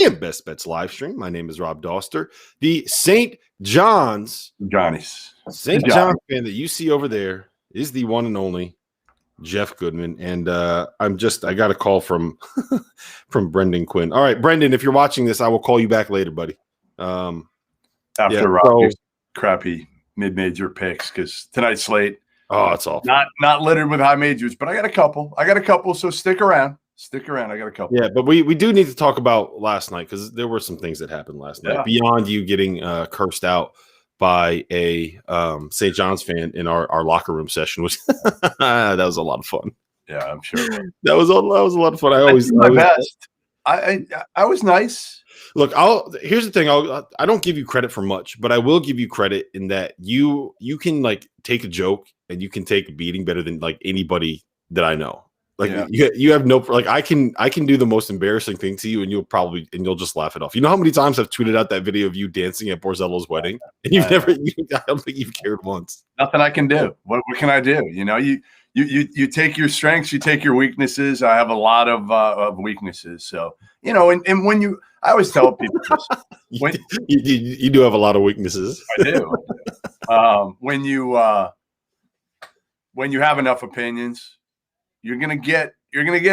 and Best Bets live stream. My name is Rob Dauster, the St. John's St. John fan that you see over there is the one and only Jeff Goodman. And I got a call from from Brendan Quinn. All right, Brendan, if you're watching this, I will call you back later, buddy. After Rob's crappy mid-major picks, because tonight's slate. Oh, it's awful. Not littered with high majors, but I got a couple. So stick around. I got a couple. Yeah, but we do need to talk about last night because there were some things that happened last night beyond you getting cursed out by a St. John's fan in our locker room session, which that was a lot of fun. Yeah, I'm sure. That was a lot of fun. I did my best. I was nice. Look, here's the thing. I don't give you credit for much, but I will give you credit in that you can like take a joke and you can take a beating better than like anybody that I know. Like you have no like I can do the most embarrassing thing to you and you'll just laugh it off. You know how many times I've tweeted out that video of you dancing at Borzello's wedding and I don't think you've cared once. Nothing I can do. What can I do? You know, you take your strengths, you take your weaknesses. I have a lot of weaknesses, so you know. And when I always tell people this, you do have a lot of weaknesses. I do. When you have enough opinions, you're gonna get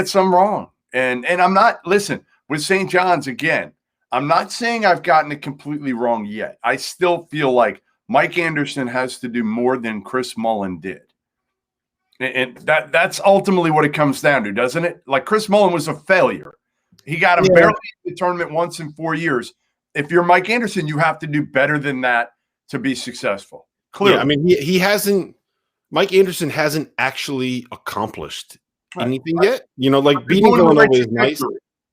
some wrong. And I'm not with St. John's again. I'm not saying I've gotten it completely wrong yet. I still feel like Mike Anderson has to do more than Chris Mullen did. And that's ultimately what it comes down to, doesn't it? Like Chris Mullen was a failure. He got him barely in the tournament once in 4 years. If you're Mike Anderson, you have to do better than that to be successful. Clearly. Yeah, I mean, he hasn't. Mike Anderson hasn't actually accomplished anything yet. You know, like beating Villanova is nice.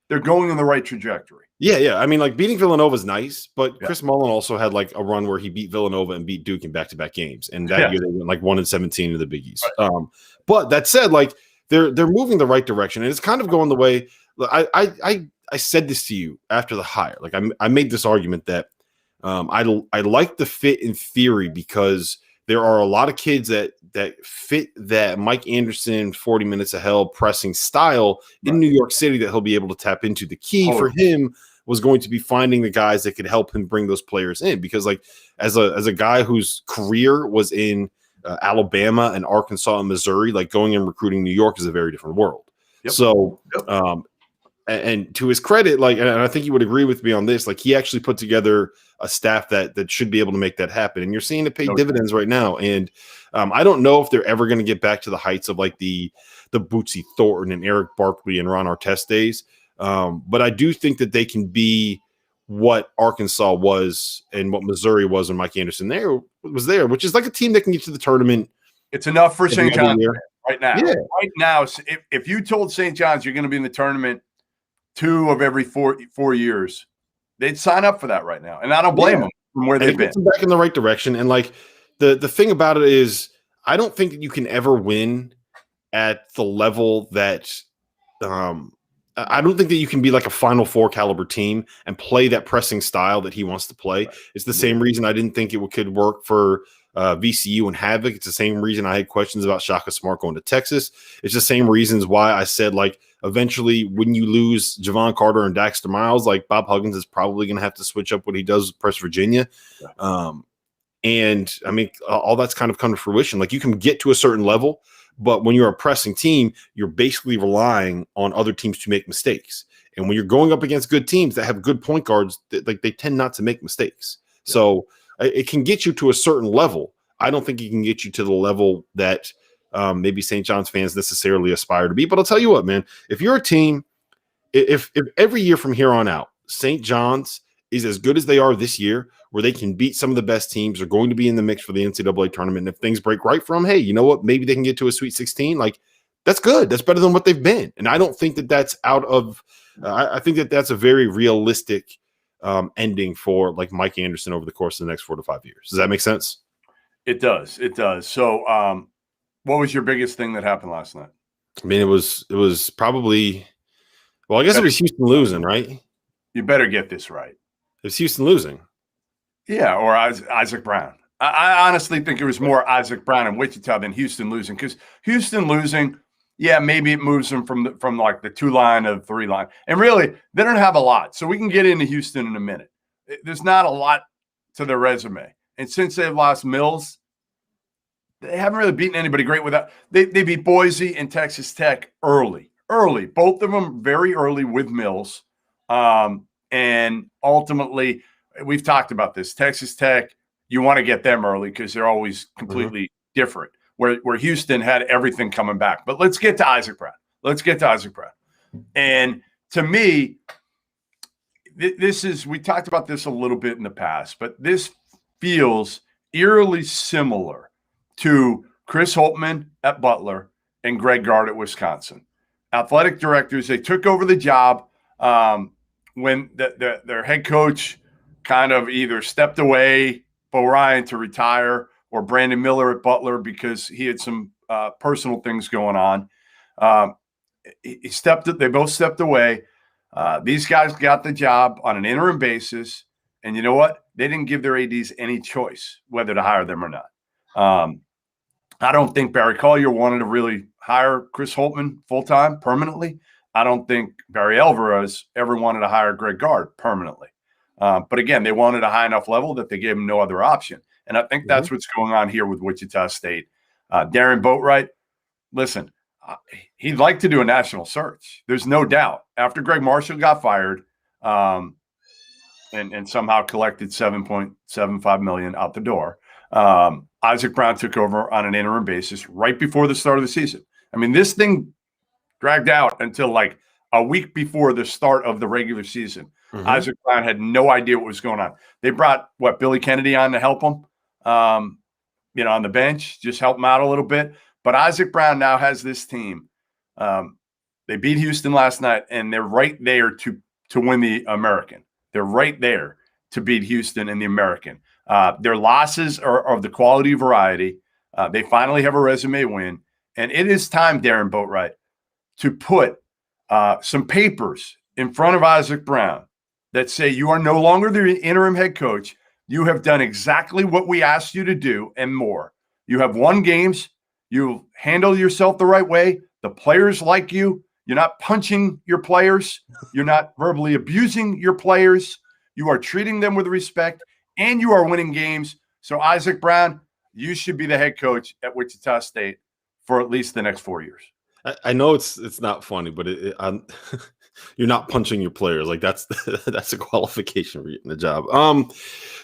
They're going in the right trajectory. Yeah. I mean, like beating Villanova is nice, but Chris Mullen also had like a run where he beat Villanova and beat Duke in back-to-back games, and that year they went like 1-17 in the Big East. Right. But that said, like they're moving the right direction, and it's kind of going the way. I said this to you after the hire. Like I made this argument that I like the fit in theory because there are a lot of kids that fit that Mike Anderson 40 minutes of hell pressing style in New York City that he'll be able to tap into. The key for him was going to be finding the guys that could help him bring those players in, because like as a guy whose career was in Alabama and Arkansas and Missouri, like going and recruiting New York is a very different world. Yep. So and to his credit, like, and I think you would agree with me on this, like he actually put together a staff that should be able to make that happen. And you're seeing it pay dividends right now. And I don't know if they're ever going to get back to the heights of like the Bootsy Thornton and Eric Barkley and Ron Artest days. But I do think that they can be what Arkansas was and what Missouri was when Mike Anderson was there, which is like a team that can get to the tournament. It's enough for St. John's right now. Yeah. Right now, if you told St. John's you're going to be in the tournament 2 of every 4 years, they'd sign up for that right now. And I don't blame them from where they've been. Back in the right direction. And like the thing about it is, I don't think that you can ever win at the level that I don't think that you can be like a Final Four caliber team and play that pressing style that he wants to play. Right. It's the same reason I didn't think it could work for VCU and Havoc. It's the same reason I had questions about Shaka Smart going to Texas. It's the same reasons why I said, like, eventually when you lose Javon Carter and Daxter Miles, like Bob Huggins is probably going to have to switch up what he does with Press Virginia. Yeah. And I mean, all that's kind of come to fruition. Like you can get to a certain level, but when you're a pressing team, you're basically relying on other teams to make mistakes. And when you're going up against good teams that have good point guards, they tend not to make mistakes. Yeah. So it can get you to a certain level. I don't think it can get you to the level that maybe St. John's fans necessarily aspire to be. But I'll tell you what, man, if you're a team, if every year from here on out, St. John's is as good as they are this year, where they can beat some of the best teams, are going to be in the mix for the NCAA tournament. And if things break right for them, hey, you know what? Maybe they can get to a Sweet 16. Like, that's good. That's better than what they've been. And I don't think that that's out of I think that that's a very realistic ending for like Mike Anderson over the course of the next 4 to 5 years. Does that make sense? It does. It does. So what was your biggest thing that happened last night? I mean, it was probably, well, I guess it was Houston losing, right? You better get this right. It's Houston losing. Yeah, or Isaac Brown. I honestly think it was more Isaac Brown and Wichita than Houston losing, because Houston losing, yeah, maybe it moves them from like the 2-line to the 3-line. And really, they don't have a lot. So we can get into Houston in a minute. There's not a lot to their resume. And since they've lost Mills, they haven't really beaten anybody great without. They beat Boise and Texas Tech early. Both of them very early with Mills. And ultimately, we've talked about this. Texas Tech, you want to get them early because they're always completely different. Where Houston had everything coming back. But let's get to Isaac Brown. And to me, this is, we talked about this a little bit in the past, but this feels eerily similar to Chris Holtmann at Butler and Greg Gard at Wisconsin. Athletic directors, they took over the job when their head coach kind of either stepped away, Bo Ryan to retire, or Brandon Miller at Butler because he had some personal things going on. They both stepped away. These guys got the job on an interim basis. And you know what? They didn't give their ADs any choice whether to hire them or not. I don't think Barry Collier wanted to really hire Chris Holtmann full-time permanently. I don't think Barry Alvarez ever wanted to hire Greg Gard permanently. But again, they wanted a high enough level that they gave him no other option. And I think that's what's going on here with Wichita State. Darren Boatwright, listen, he'd like to do a national search. There's no doubt. After Greg Marshall got fired and somehow collected $7.75 million out the door, Isaac Brown took over on an interim basis right before the start of the season. I mean, this thing dragged out until like a week before the start of the regular season. Isaac Brown had no idea what was going on. They brought, Billy Kennedy on to help him, on the bench, just help him out a little bit. But Isaac Brown now has this team. They beat Houston last night, and they're right there to win the American. They're right there to beat Houston in the American. Their losses are of the quality variety. They finally have a resume win. And it is time, Darren Boatwright, to put some papers in front of Isaac Brown that say you are no longer the interim head coach. You have done exactly what we asked you to do and more. You have won games. You handle yourself the right way. The players like you. You're not punching your players. You're not verbally abusing your players. You are treating them with respect, and you are winning games. So, Isaac Brown, you should be the head coach at Wichita State for at least the next 4 years. I know it's not funny, but you're not punching your players. Like that's a qualification for getting the job.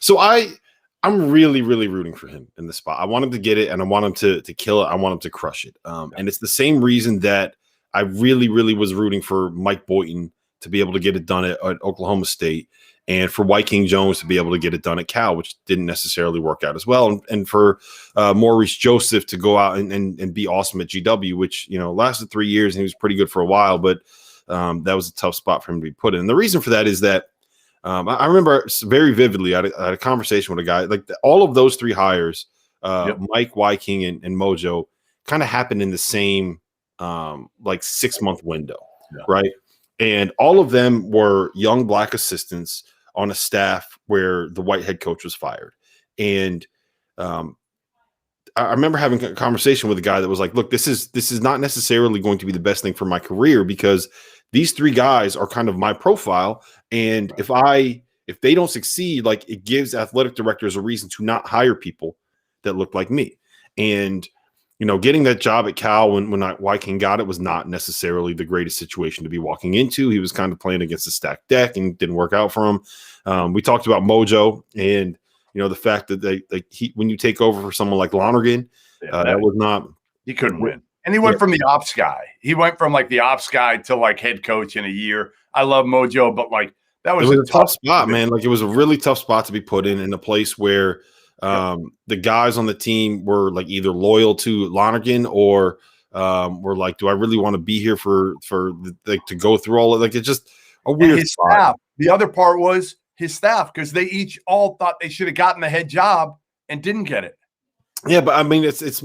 So I'm really, really rooting for him in the spot. I want him to get it, and I want him to kill it. I want him to crush it. And it's the same reason that I really, really was rooting for Mike Boynton to be able to get it done at Oklahoma State, and for White King Jones to be able to get it done at Cal, which didn't necessarily work out as well. And for Maurice Joseph to go out and be awesome at GW, which, lasted 3 years, and he was pretty good for a while, but that was a tough spot for him to be put in. And the reason for that is that I remember very vividly, I had a conversation with a guy, like all of those three hires, Mike, Wyking, and Mojo, kind of happened in the same 6-month window, right? And all of them were young black assistants on a staff where the white head coach was fired. And I remember having a conversation with a guy that was like, look, this is not necessarily going to be the best thing for my career, because these three guys are kind of my profile. And if they don't succeed, like, it gives athletic directors a reason to not hire people that look like me. And, getting that job at Cal when Wyking got it was not necessarily the greatest situation to be walking into. He was kind of playing against a stacked deck and didn't work out for him. We talked about Mojo and, the fact that when you take over for someone like Lonergan, that was not. He couldn't win. And he went from the ops guy. He went from the ops guy to head coach in a year. I love Mojo, but that was a tough spot, man. It was a really tough spot to be put in a place where the guys on the team were either loyal to Lonergan or were like, do I really want to be here to go through all of it's just a weird spot. Staff. The other part was his staff, because they each all thought they should have gotten the head job and didn't get it. Yeah, but I mean, it's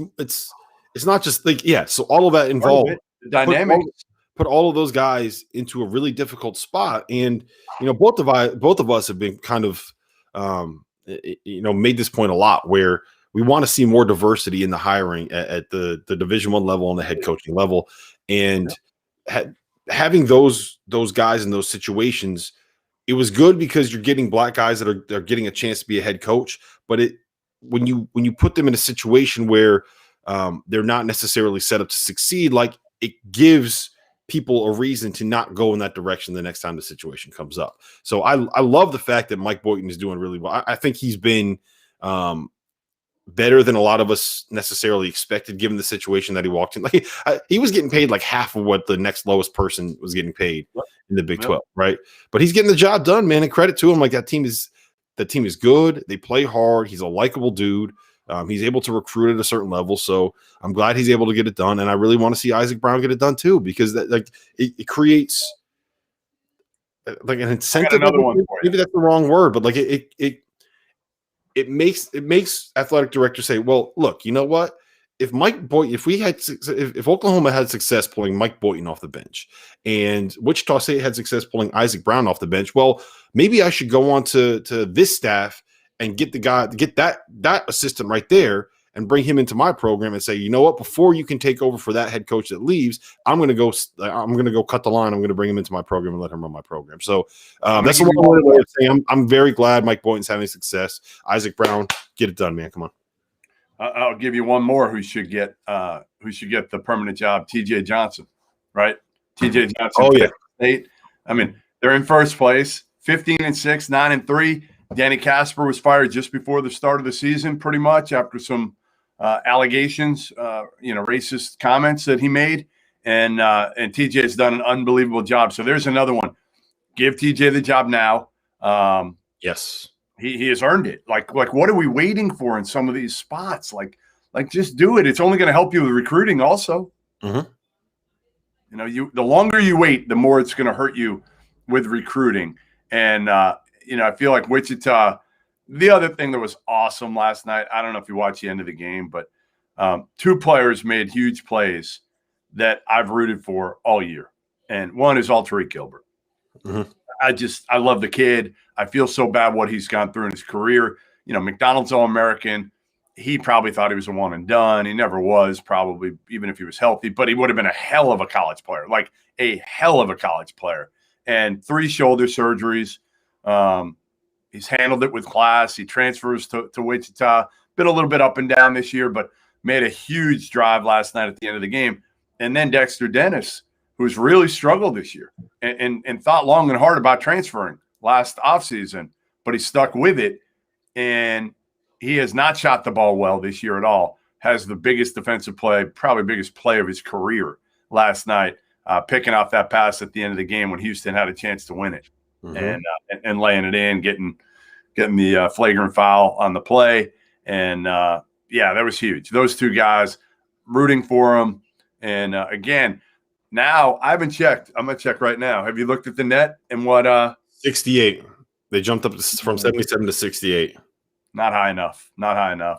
not just so all of that involved dynamics. Put all of those guys into a really difficult spot, and both of us have been kind of made this point a lot, where we want to see more diversity in the hiring at the Division I level and the head coaching level. And having those guys in those situations, it was good because you're getting black guys that are getting a chance to be a head coach. But when you put them in a situation where they're not necessarily set up to succeed, like it gives people a reason to not go in that direction the next time the situation comes up. So I love the fact that Mike Boynton is doing really well. I think he's been better than a lot of us necessarily expected, given the situation that he walked in. Like he was getting paid like half of what the next lowest person was getting paid in the Big 12, right? But he's getting the job done, man. And credit to him. Like that team is good. They play hard. He's a likable dude. He's able to recruit at a certain level. So I'm glad he's able to get it done. And I really want to see Isaac Brown get it done too, because that it creates like an incentive. Another one for you. Maybe that's the wrong word, but like it makes athletic directors say, well, look, you know what? If Oklahoma had success pulling Mike Boynton off the bench and Wichita State had success pulling Isaac Brown off the bench, well, maybe I should go on to this staff and get that assistant right there and bring him into my program and say, you know what, before you can take over for that head coach that leaves, I'm going to go cut the line. I'm going to bring him into my program and let him run my program. So that's a long way of saying I'm very glad Mike Boynton's having success. Isaac Brown, get it done, man. Come on. I'll give you one more who should get the permanent job. TJ Johnson, right? TJ Johnson. Oh yeah. State. I mean, they're in first place, 15-6, 9-3. Danny Casper was fired just before the start of the season, pretty much after some allegations, racist comments that he made, and TJ has done an unbelievable job. So there's another one. Give TJ the job now. Yes, he has earned it. Like what are we waiting for in some of these spots? Like just do it. It's only going to help you with recruiting, also. Mm-hmm. The longer you wait, the more it's going to hurt you with recruiting. And I feel like Wichita. The other thing that was awesome last night, I don't know if you watched the end of the game, but two players made huge plays that I've rooted for all year. And one is Tariq Gilbert. Mm-hmm. I love the kid. I feel so bad what he's gone through in his career. McDonald's All-American. He probably thought he was a one and done. He never was, probably, even if he was healthy, but he would have been a hell of a college player, like a hell of a college player. And 3 shoulder surgeries. He's handled it with class. He transfers to Wichita. Been a little bit up and down this year, but made a huge drive last night at the end of the game. And then Dexter Dennis, who's really struggled this year and thought long and hard about transferring last offseason, but he stuck with it. And he has not shot the ball well this year at all. Has the biggest defensive play, probably biggest play of his career last night, picking off that pass at the end of the game when Houston had a chance to win it. Mm-hmm. And laying it in, getting the flagrant foul on the play. And, that was huge. Those two guys, rooting for them. And, again, now I haven't checked. I'm going to check right now. Have you looked at the net and what? 68. They jumped up from 77 to 68. Not high enough.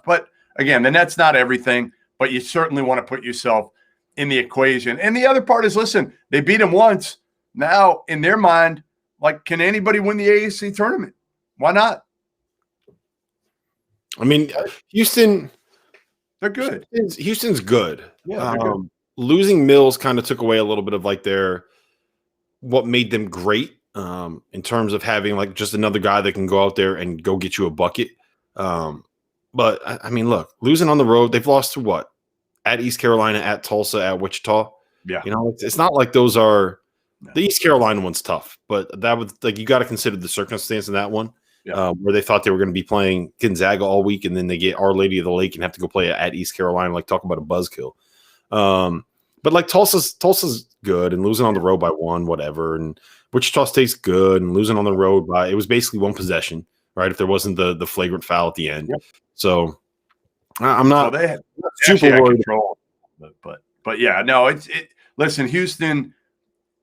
But, again, the net's not everything, but you certainly want to put yourself in the equation. And the other part is, listen, they beat them once. Now, in their mind, like, can anybody win the AAC tournament? Why not? I mean, Houston, they're good. Houston's good. Yeah, they're good. Losing Mills kind of took away a little bit of like what made them great in terms of having like just another guy that can go out there and go get you a bucket. But I mean, look, losing on the road, they've lost to what? At East Carolina, at Tulsa, at Wichita. Yeah. It's not like those are. The East Carolina one's tough, but that would you got to consider the circumstance in that one, where they thought they were going to be playing Gonzaga all week, and then they get Our Lady of the Lake and have to go play at East Carolina. Like, talk about a buzzkill. But like Tulsa's good, and losing on the road by 1, whatever, and Wichita State's good, and losing on the road by it was basically 1 possession, right? If there wasn't the flagrant foul at the end, so I'm not super worried. Control, but yeah, no, it. Listen, Houston.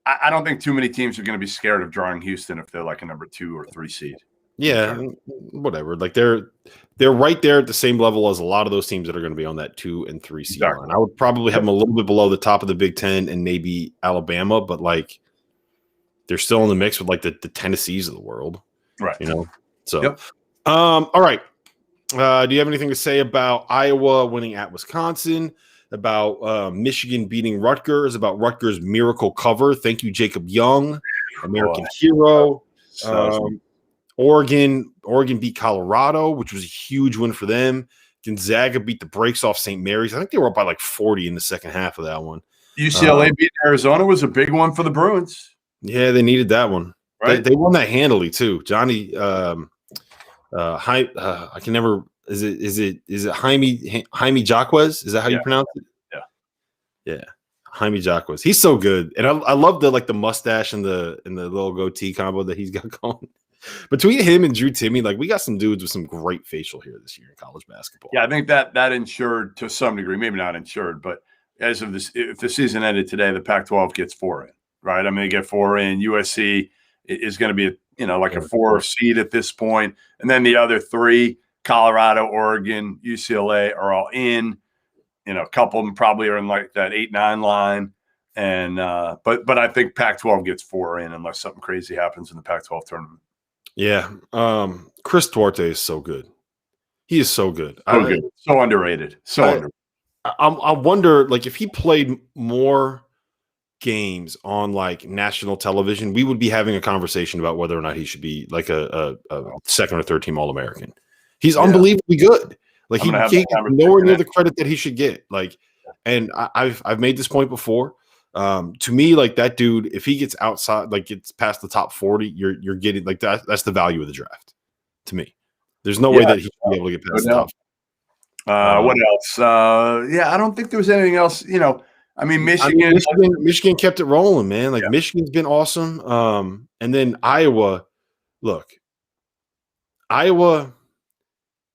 I don't think too many teams are going to be scared of drawing Houston if they're like a number 2 or 3 seed. Yeah, whatever. Like they're right there at the same level as a lot of those teams that are going to be on that 2 and 3 seed line. I would probably have them a little bit below the top of the Big Ten and maybe Alabama, but like they're still in the mix with like the Tennessees of the world, right? So, all right. Do you have anything to say about Iowa winning at Wisconsin? about Michigan beating Rutgers, about Rutgers' miracle cover. Thank you, Jacob Young, American hero. Oregon beat Colorado, which was a huge win for them. Gonzaga beat the brakes off St. Mary's. I think they were up by like 40 in the second half of that one. UCLA beating Arizona was a big one for the Bruins. Yeah, they needed that one. Right? They won that handily too. Johnny, I can never. Is it Jaime Jaquez? Is that how you pronounce it? Yeah, Jaime Jaquez. He's so good, and I love the mustache and the little goatee combo that he's got going. Between him and Drew Timme, like we got some dudes with some great facial hair this year in college basketball. Yeah, I think that ensured to some degree, maybe not insured, but as of this, if the season ended today, the Pac-12 gets 4 in, right? I mean, they get 4 in. USC is going to be a 4 seed at this point, and then the other 3, Colorado, Oregon, UCLA, are all in. A couple of them probably are in like that 8-9 line, and but I think Pac-12 gets 4 in unless something crazy happens in the Pac-12 tournament. Yeah. Chris Duarte is so good. He is so good. Good. So underrated. I wonder, like, if he played more games on like national television, we would be having a conversation about whether or not he should be like a second or third team All-American. He's unbelievably good. Like he gets nowhere near the credit that he should get. Like, and I've made this point before. To me, like that dude, if he gets outside, like gets past the top 40, you're getting like that. That's the value of the draft. To me, there's no way that he should be able to get past the top. What else? I don't think there was anything else. I mean, Michigan kept it rolling, man. Like Michigan's been awesome. And then Iowa. Look, Iowa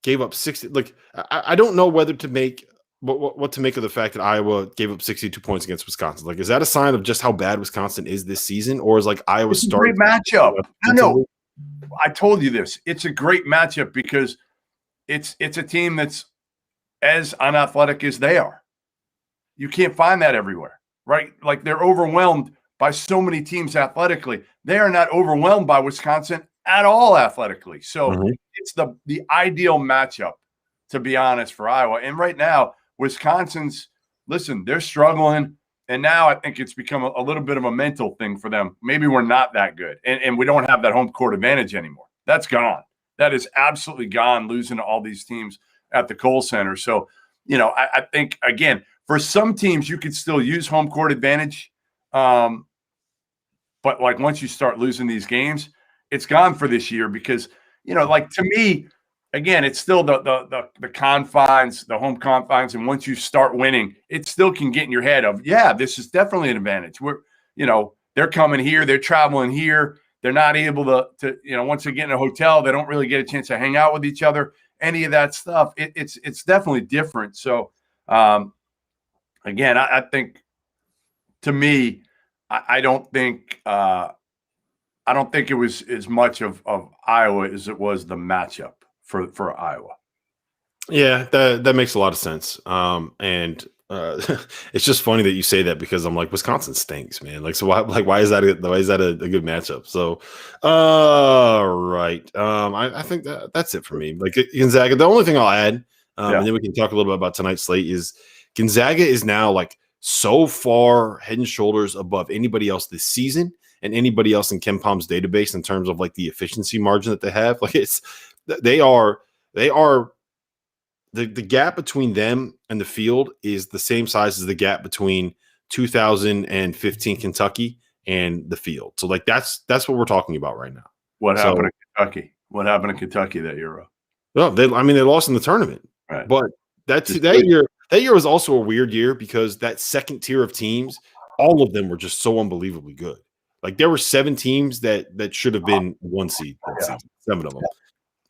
gave up 60. Like I don't know whether to make. What to make of the fact that Iowa gave up 62 points against Wisconsin? Like, is that a sign of just how bad Wisconsin is this season, or is like Iowa starting? Great matchup. No, I told you this. It's a great matchup because it's a team that's as unathletic as they are. You can't find that everywhere, right? Like they're overwhelmed by so many teams athletically. They are not overwhelmed by Wisconsin at all athletically. So it's the ideal matchup, to be honest, for Iowa. And right now, Wisconsin's, listen, they're struggling, and now I think it's become a little bit of a mental thing for them. Maybe we're not that good, and we don't have that home court advantage anymore. That's gone. That is absolutely gone, losing to all these teams at the Kohl Center. So, I think, again, for some teams, you could still use home court advantage, but, like, once you start losing these games, it's gone for this year because, like, to me – again, it's still the confines, the home confines, and once you start winning, it still can get in your head of, this is definitely an advantage. They're coming here, they're traveling here, they're not able to once they get in a hotel, they don't really get a chance to hang out with each other. Any of that stuff, it's definitely different. So, again, I think, to me, I don't think it was as much of Iowa as it was the matchup for Iowa. Yeah, that makes a lot of sense. And it's just funny that you say that because I'm like, Wisconsin stinks, man. Like, so why is that a good matchup? So, right. I think that's it for me. Like Gonzaga, the only thing I'll add, and then we can talk a little bit about tonight's slate, is Gonzaga is now like so far head and shoulders above anybody else this season and anybody else in Ken Palm's database in terms of like the efficiency margin that they have. Like they are the gap between them and the field is the same size as the gap between 2015 Kentucky and the field. So like that's what we're talking about right now. What happened in Kentucky? What happened in Kentucky that year? Well, they lost in the tournament, right? But that year was also a weird year because that second tier of teams, all of them were just so unbelievably good. Like there were 7 teams that should have been 1 seed that season, 7 of them.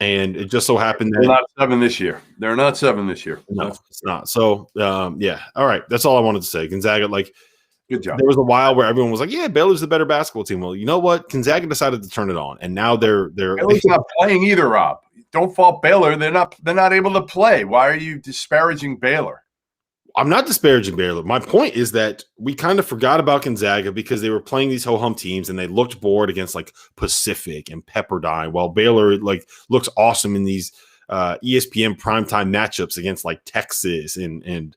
And it just so happened that they're not 7 this year. They're not 7 this year. No, it's not. So, yeah. All right. That's all I wanted to say. Gonzaga, like, good job. There was a while where everyone was like, yeah, Baylor's the better basketball team. Well, you know what? Gonzaga decided to turn it on. And now they're Baylor's not playing either, Rob. Don't fault Baylor. They're not able to play. Why are you disparaging Baylor? I'm not disparaging Baylor. My point is that we kind of forgot about Gonzaga because they were playing these ho-hum teams and they looked bored against like Pacific and Pepperdine, while Baylor like looks awesome in these ESPN primetime matchups against like Texas and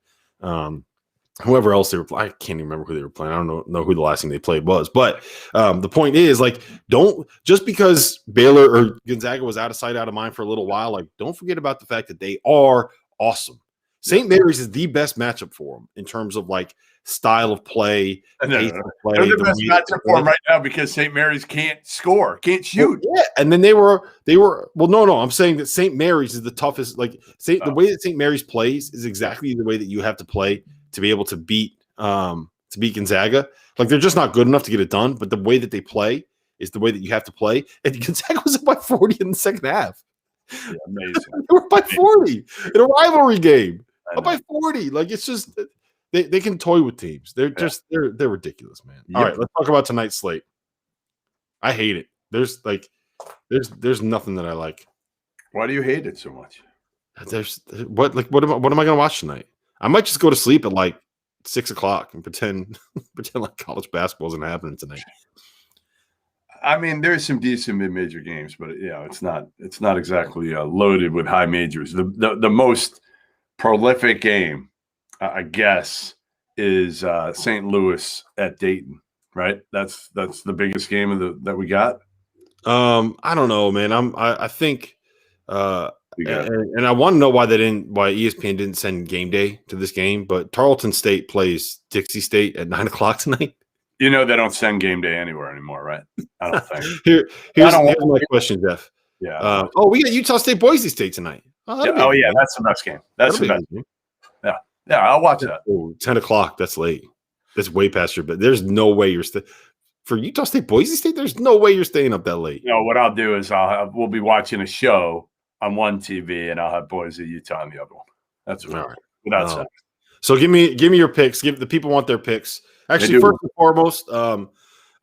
whoever else they were playing. I can't even remember who they were playing. I don't know who the last thing they played was. But the point is, like, don't just because Baylor or Gonzaga was out of sight, out of mind for a little while, like, don't forget about the fact that they are awesome. St. Mary's is the best matchup for them in terms of like style of play, pace of play. They're the best matchup for them right now because St. Mary's can't score, can't shoot. Well, yeah, and then they were. Well, no. I'm saying that St. Mary's is the toughest. Like, the way that St. Mary's plays is exactly the way that you have to play to be able to beat Gonzaga. Like, they're just not good enough to get it done. But the way that they play is the way that you have to play. And Gonzaga was up by 40 in the second half. Yeah, amazing. They were by 40 in a rivalry game. Up by 40. Like, it's just they can toy with teams. They're just they're ridiculous, man. All right, let's talk about tonight's slate. I hate it. There's nothing that I like. Why do you hate it so much? What am I gonna watch tonight? I might just go to sleep at like 6 o'clock and pretend like college basketball isn't happening tonight. I mean, there's some decent mid-major games, but it's not exactly loaded with high majors. The most prolific game, I guess, is St. Louis at Dayton, right? That's the biggest game that we got. I don't know, man. I think, and I want to know why ESPN didn't send game day to this game. But Tarleton State plays Dixie State at 9 o'clock tonight. They don't send game day anywhere anymore, right? I don't think. Here's my question, Jeff. Yeah. We got Utah State, Boise State tonight. That's the best game. That's the best game. Yeah, I'll watch that. 10 o'clock. That's late. That's way past your bed. There's no way you're for Utah State, Boise State. There's no way you're staying up that late. What I'll do is we'll be watching a show on one TV, and I'll have Boise, Utah on the other one. That's all right. Without saying. So give me your picks. Give the people want their picks. Actually, first and foremost, a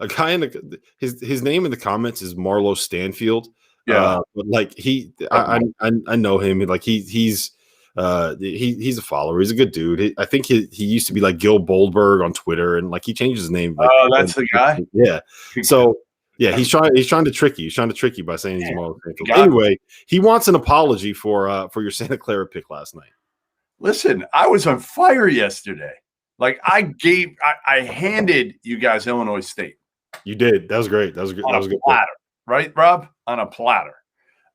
guy in his name in the comments is Marlo Stanfield. Yeah, but like I know him. Like he's a follower. He's a good dude. I think he used to be like Gil Boldberg on Twitter, and like he changed his name. Like, that's the guy. Yeah. So yeah, he's trying to trick you. He's trying to trick you by saying he's Marlo Stanfield. Anyway, he wants an apology for your Santa Clara pick last night. Listen, I was on fire yesterday. Like I handed you guys Illinois State. You did. That was great. That was good. That was a good platter, right, Rob? On a platter,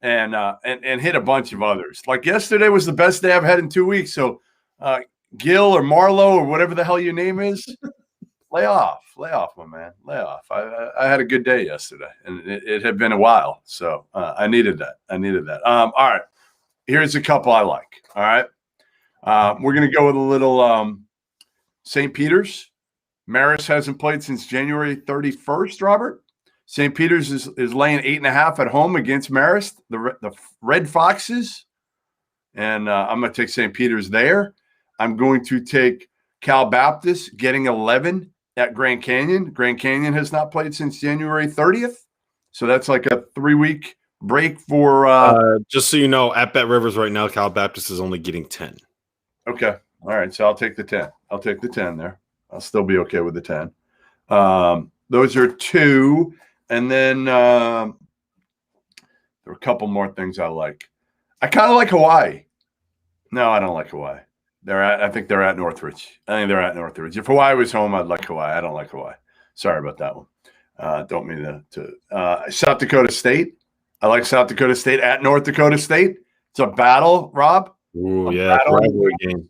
and hit a bunch of others. Like yesterday was the best day I've had in 2 weeks. So, Gil or Marlo or whatever the hell your name is, lay off, my man, lay off. I had a good day yesterday, and it had been a while, so I needed that. All right, here's a couple I like. All right, we're gonna go with a little. St. Peter's. Marist hasn't played since January 31st, Robert. St. Peter's is laying 8.5 at home against Marist, the Red Foxes. And I'm going to take St. Peter's there. I'm going to take Cal Baptist getting 11 at Grand Canyon. Grand Canyon has not played since January 30th. So that's like a 3-week break for just so you know, at Bet Rivers right now, Cal Baptist is only getting 10. Okay. All right. So I'll take the 10. I'll take the 10 there. I'll still be okay with the 10. Those are two. And then there are a couple more things I like. I kind of like Hawaii. No, I don't like Hawaii. I think they're at Northridge. If Hawaii was home, I'd like Hawaii. I don't like Hawaii. Sorry about that one. Don't mean to. South Dakota State. I like South Dakota State at North Dakota State. It's a battle, Rob. Ooh, yeah, rivalry game.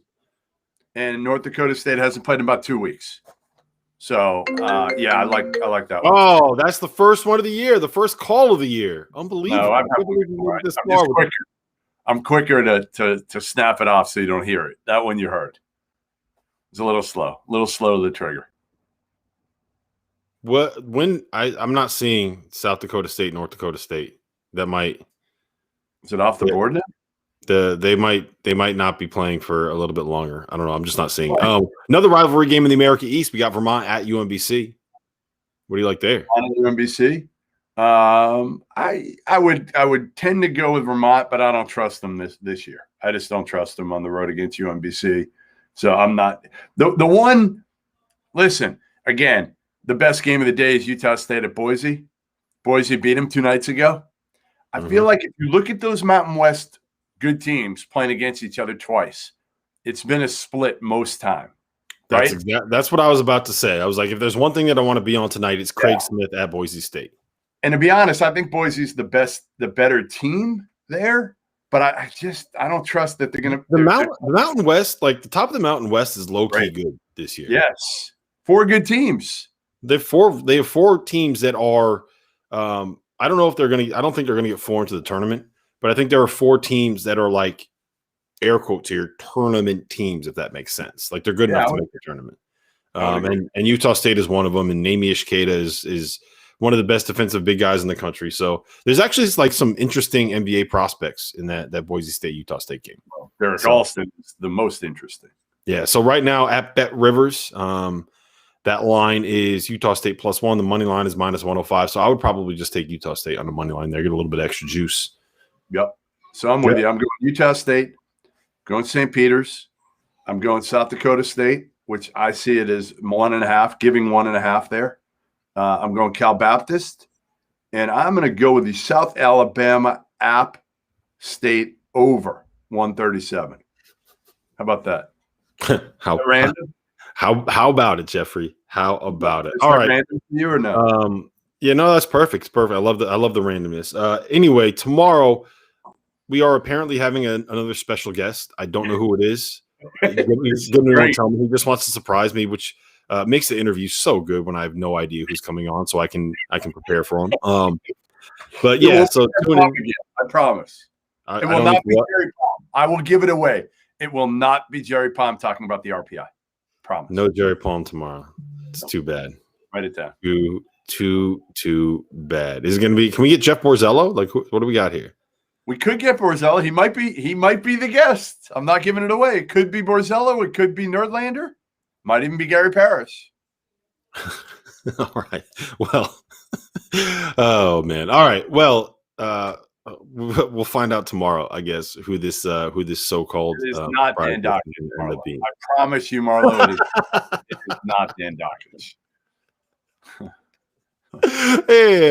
And North Dakota State hasn't played in about 2 weeks. So, I like that one. Oh, that's the first one of the year, the first call of the year. Unbelievable. No, I'm quicker to snap it off so you don't hear it. That one you heard. It's a little slow to the trigger. I'm not seeing South Dakota State, North Dakota State. That might. Is it off the board now? They might not be playing for a little bit longer. I don't know. I'm just not seeing. Another rivalry game in the America East. We got Vermont at UMBC. What do you like there? On UMBC, I would tend to go with Vermont, but I don't trust them this year. I just don't trust them on the road against UMBC. So I'm not the one. Listen, again, the best game of the day is Utah State at Boise. Boise beat them 2 nights ago. I feel like if you look at those Mountain West good teams playing against each other twice, it's been a split most time. Right? That's what I was about to say. I was like, if there's one thing that I want to be on tonight, it's Craig Smith at Boise State. And to be honest, I think Boise's the better team there. But I don't trust that they're going to. The Mountain West, like the top of the Mountain West, is low key good this year. Yes, 4 good teams. They have 4 teams that are. I don't know if they're going to. I don't think they're going to get 4 into the tournament, but I think there are 4 teams that are like air quotes here tournament teams, if that makes sense. Like they're good enough to make the tournament. And Utah State is one of them, and Nami Ishiketa is one of the best defensive big guys in the country. So there's actually like some interesting NBA prospects in that Boise State Utah State game. Well, Derek Alston is the most interesting. Yeah. So right now at Bet Rivers, that line is Utah State +1. The money line is -105. So I would probably just take Utah State on the money line there, get a little bit extra juice. Yep. So I'm with you. I'm going Utah State, going St. Peter's. I'm going South Dakota State, which I see it as 1.5, giving 1.5 there. I'm going Cal Baptist, and I'm going to go with the South Alabama App State over 137. How about that? How random? How about it, Jeffrey? How about it? All right. Random for you or no? Yeah, no, that's perfect. It's perfect. I love the randomness. Anyway, tomorrow we are apparently having another special guest. I don't know who it is. Goodman tell me he just wants to surprise me, which makes the interview so good when I have no idea who's coming on, so I can prepare for him. But yeah, so tune in. I promise. It will not be Jerry Palm. I will give it away. It will not be Jerry Palm talking about the RPI. Promise. No Jerry Palm tomorrow. It's too bad. Write it down. Too bad. Is it going to be? Can we get Jeff Borzello? Like, what do we got here? We could get Borzello. He might be the guest. I'm not giving it away. It could be Borzello. It could be Nerdlander. Might even be Gary Parrish. All right. Well, oh man. All right. Well, we'll find out tomorrow, I guess, who this so-called it is not Dan Dockage. I promise you, Marlo, it is not Dan Dockage. Hey.